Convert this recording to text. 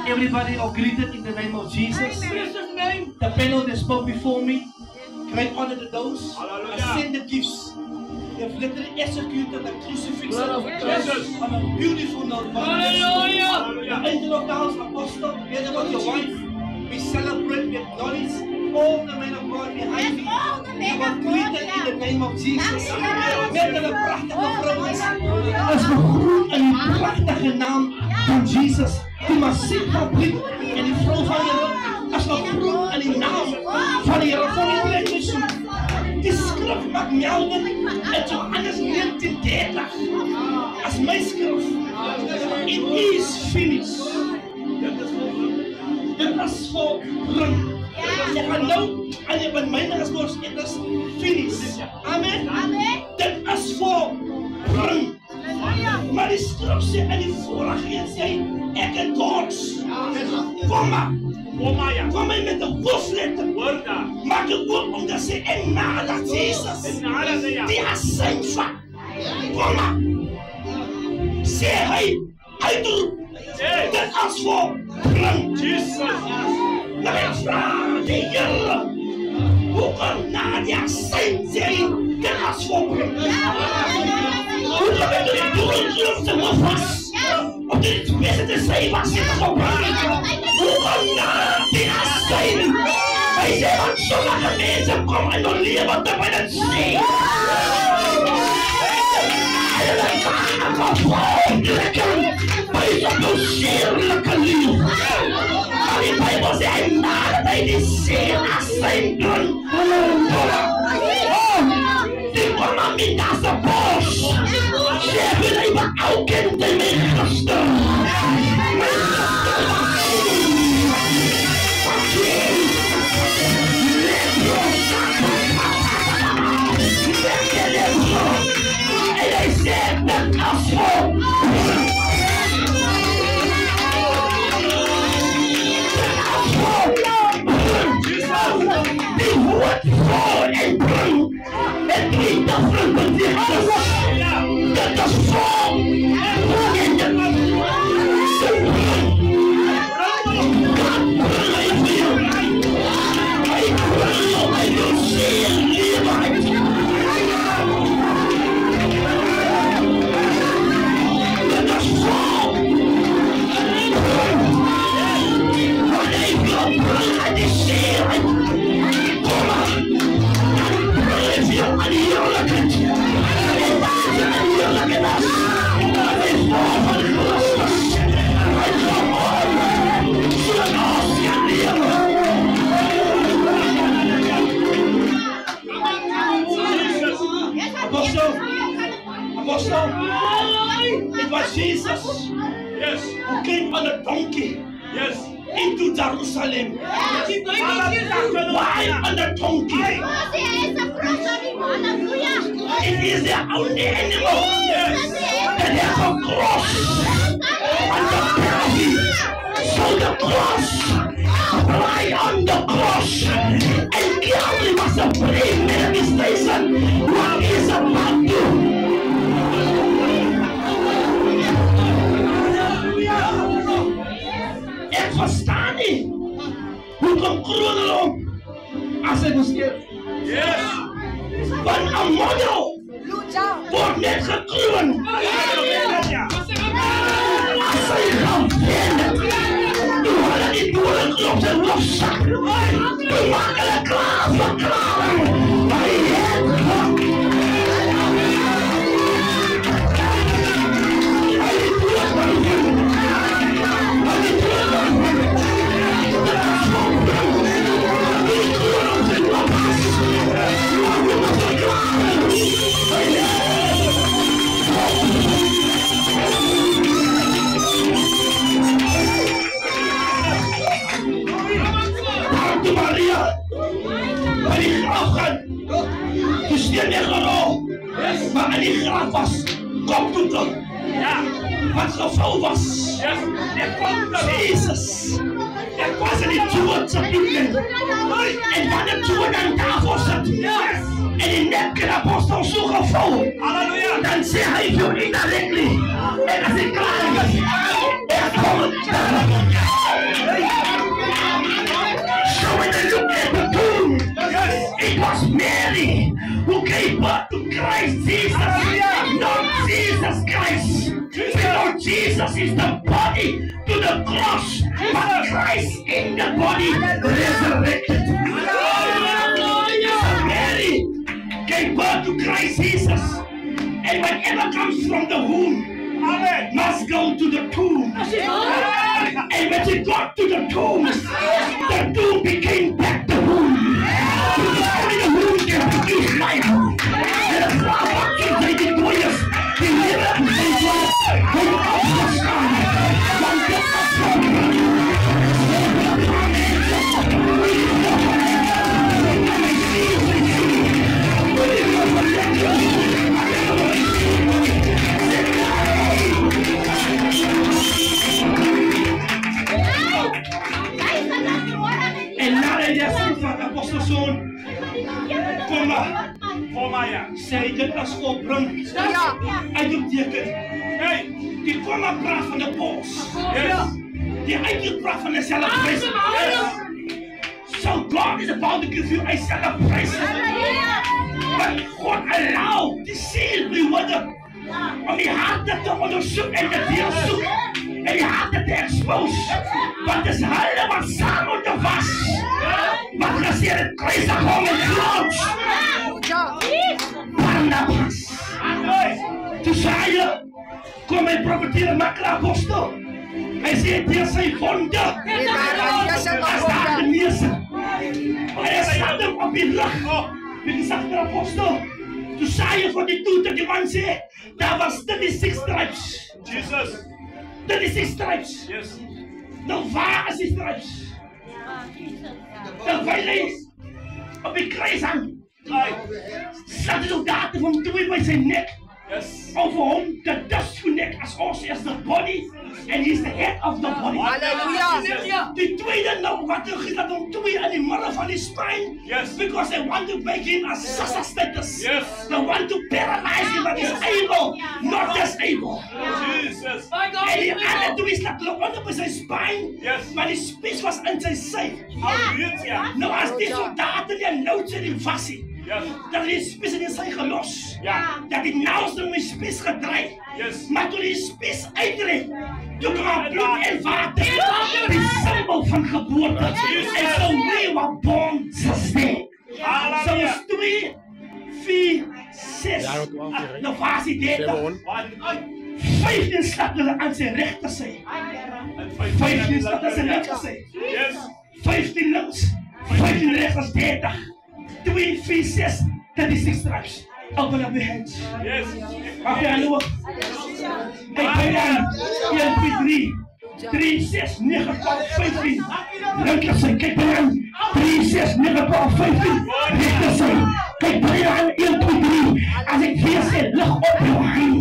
Everybody are greeted in the name of Jesus. The panel that spoke before me, great honor to those ascended gifts. They've literally executed the crucifixion of Jesus on a beautiful note. The angel of the house, apostle, together with your wife, we celebrate, we acknowledge all the men of God behind me. They were greeted in the name of Jesus. Met een prachtige vrouw is. Als we groen in die prachtige naam van Jesus. Die massief van blik en die vrouw van je. Als we groen in die naam van de Heer van die plekjes. Die skrif mag melden in Johannes 19:30. Als mijn skrif. It is finished. Dit is volbring. Je gaat nou aan je bemijning gesproken. Het is finished. Amen. Dit is volbring. Maar die skrif sê in die vorige sê ek het dors. Kom maar. Kom maar met de hoofdletter. Maak het ook om te sê en nadat Jesus die asyn van. Kom maar. Sê hy uitroep. Dit is volbring. Nou ek vraag die Here. Hoe kan na die asyn sê dit is volbring? Hoe kan ek die doel te moet vast? Om dit beste te sê wat dit is volbring? Hoe kan na die asyn? Hy sê wat sommige mense kom in hun leven te bij het sê. Hulle kan vervolgelijke bij zo'n sierlijke lief. Maar die Bijbel sê hy nadat hy die seer asyn doen. Die kom aan my nase bos. Sê wil hy beouken te my gaste. My gaste. En hy sê dit as die woord voor en bring. Het niet de vruchten die dat is vol. En de hij wil zeer leerbaar. Dat is vol. Hij wil brengen die zeer. Kom maar. Breng je aan die eerlijkheid. Aan die eerlijkheid. Dat is vol van Christus. Hij zal morgen zoals je leren. Apostle, it was Jesus who came on a donkey into Jerusalem. Why on a donkey? It is the only animal that has a cross on the belly. So the cross, fly on the cross, and Calvary was a pre-manifestation. What is about to? Ik versta niet. Hoe komt kronen om? Als het moest geven. Van een model wordt net gekroond. Als hij gaat vinden, dan worden die boeren klopt en lofzak. We maken het klaar voor klaar. Bij het klok. Hij steen nie gerol. Maar in die graf was koptoetel. Wat gevou was. Jesus. Ek was in die Joodse Bibel. En wanneer Jood aan tafel sit. En die nek en apostel so gevou. Dan sê hy vir jou indirectly. En as ek klaar is. Ek kom het. So when I look at the tomb. It was Mary who gave birth to Christ Jesus. Not Jesus Christ. Because Jesus is the body to the cross, but Christ in the body resurrected. So Mary gave birth to Christ Jesus, and whatever comes from the womb must go to the tomb. And when she got to the tomb became back the womb. Only the womb can produce life. And the flower created warriors. En nadat hij van de apostelzoon zei dit als opbrengt. Hij doet teken. Die komma praat van de pols. Die eigenlijk praat van de celebration. So God is about to give you a celebration. But God allow die ziel beworden om die harten te onderzoeken en te deelzoeken. En die harten te expose. Want het is huilen wat samen te was. Wat gezien het kruis gewoon met grond. Barnabas. Toen zei je, kom en profeteren met de apostel. Hij zei, dit zijn wonden. Hij staat de meeste. Hij staat hem op je rug. Wie zag de apostel? Toen zei je voor die toeter, die man zei, daar was 36 stripes. Jesus. 36 stripes. Yes. Nou, waar is die stripes? Terwijl hij op die kruis hangt. Zat de soldaten van twee bij zijn nek. Yes. Over hom, the dust neck as us as the body, and he's the head of the body. Hallelujah. Die tweede nou wat er gedaan om twee aan die midden van die spine. Yes. Because they want to make him a success status. Yes. They want to paralyze him, but he's able, not disable. Jesus. En die andere twee slaat hulle onder by sy spine. Yes. Maar die spies was in sy sy. Hallelujah. Nou as die soldaten die nood in die vasie. Yes. Dat die spies in sy gelos. Ja. Dat die naus in my spies gedraai. Yes. Maar toen die spies uitreed, toen kwam bloed en water. Die symbool van geboorte. En so we were born sustained. So is 2, 4, 6. Nou was die 30. 15 staat hulle aan sy regtersy. 15 staat aan sy linkersy. Yes. 15 links, 15 rechts is 30. 2, 4, 6, 36 stripes. Open up your hands. Yes. Mag jij lopen? Kijk bij dan. 1, 2, 3. 3, 6, 9, 12, 15. Linkersy, kijk bij dan. 3, 6, 9, 12, 15. Rechtersy. Kijk bij dan. 1, 2, 3. Als ik 4 zeg, lig op je hand.